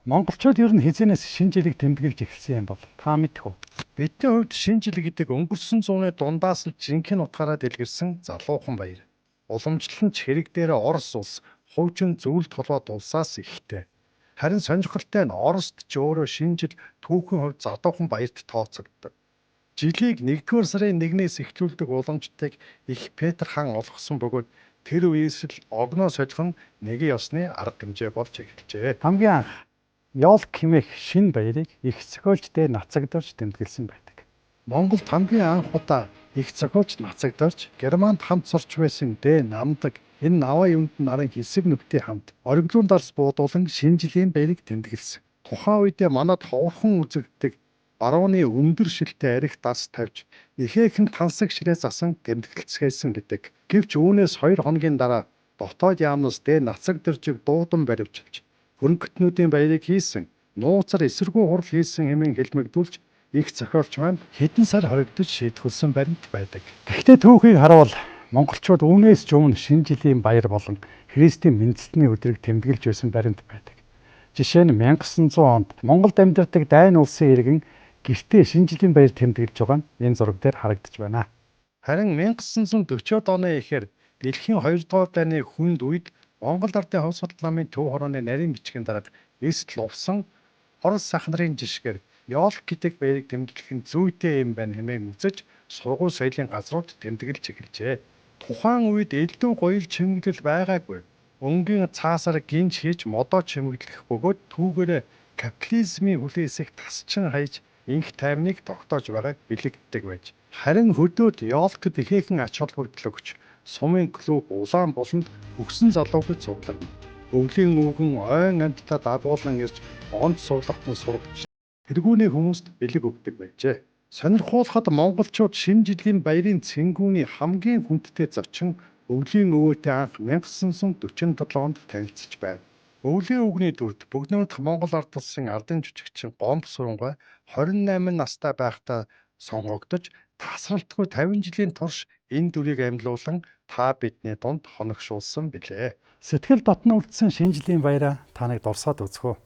Монголчууд ер нь хизэнээс шинэ жилийг тэмдэглэж эхэлсэн юм бол та мэдэх үү? Бидний хувьд шинэ жил гэдэг өнгөрсөн зууны дундаас л жинхэнэ утгаараа дэлгэрсэн залуухан баяр. Уламжлалт хэрэг дээр Орос улс хуучин зөвлөлт холбоод улсаас ихтэй. Харин сонирхолтой нь Оросд ч өөрөө шинэ жил түүхэн хувьд залуухан баярт тооцогддог. Жилийг 1-р сарын 1-ээс эхлүүлдэг уламжтыг их Петр хаан олгосон бөгөөд тэр үеэс л огноо солих нь нэгэн ёсны арга хэмжээ болж эхэлжээ. Хамгийн анх Ёлк хэмээх шинэ баярыг их зохиолч дээр нацагдорж тэмдэглэсэн байдаг. Монголд хамгийн анх удаа их зохиолч нацагдорж Германд хамт сурч байсан Д намдаг энэ наваа юмд нарын хэсэг нүхтийн хамт ориглон дарс буудуулан шинэ жилийн баярыг тэмдэглэсэн. Тухайн үедээ манад ховорхон үзэгддэг барууны өндөр шилтэй арх дарс тавьж ихээхэн тансаг ширээ засан гэмтгэлцгээсэн гэдэг. Гэвч үүнээс 2 хоногийн дараа дотоод яамнаас Д нацагдоржиг дуудан баривчилж хөрөнгөтнүүдийн баярыг хийсэн, нууцар эсэргүү хурал хийсэн хэмээн хэлмэгдүүлж их зохиолч маань хэдэн сар хоригдож шийтгүүлсэн баримт байдаг. Гэхдээ түүхийг харуул монголчууд үүнээс ч өмнө шинэ жилийн баяр болон Христийн мэндэлтний өдрийг тэмдэглэж байсан баримт байдаг. Жишээ нь 1900 онд Монголд амьдардаг дайн улсын иргэн гэртээ шинэ жилийн баяр тэмдэглэж байгаа нь энэ зураг дээр харагдаж байна. Харин 1940-од оны эхээр дэлхийн 2 дугаар дайны хүнд үед Монгол Ардын хувьсгал намын төв хорооны нарийн бичгийн дарга эсэл увсан Орос ах нарын жишгээр Ёлк гэдэг баярыг тэмдэглэх нь зүйтэй юм байна хэмээн үзэж сургууль соёлын газрууд тэмдэглэж эхэлжээ. Тухайн үед элдв гоёл чимэглэл байгаагүй. Өнгийн цаасаар гинж хийж модоо чимэглэх бөгөөд түүгээрээ капитализмын хүлээсийг тасчин хаяж инх тайвныг тогтоож байгааг бэлэгддэг байж. Харин хөдөөд Ёлкд ихээхэн ач холбогдол өгч сумын клуб улаан болонд өгсөн залууг цуглав. Өвлийн үгэн ойн амьтдаа дагуулan ирж онд суулгахтан сургаж тэргүүний хүмүүст бэлэг өгдөг байжээ. Сонирхуулахад монголчууд шинэ жилийн баярын цэнгүүний хамгийн хүндтэй зочин өвлийн өвөөтэй анх 1947 онд танилцж байв. Өвлийн үгний дүрд бүгднийх Монгол ард улсын ардын жүжигчин Гомбо Сүрэнгүй 28 настай байхдаа сонгогдож тасралтгүй 50 жилийн турш энэ дүрийг амьлуулан та бидний дунд хоногшуулсан билээ. Сэтгэл дотно үлдсэн шинэ жилийн баяраа та нэг дурсаад үзэх үү?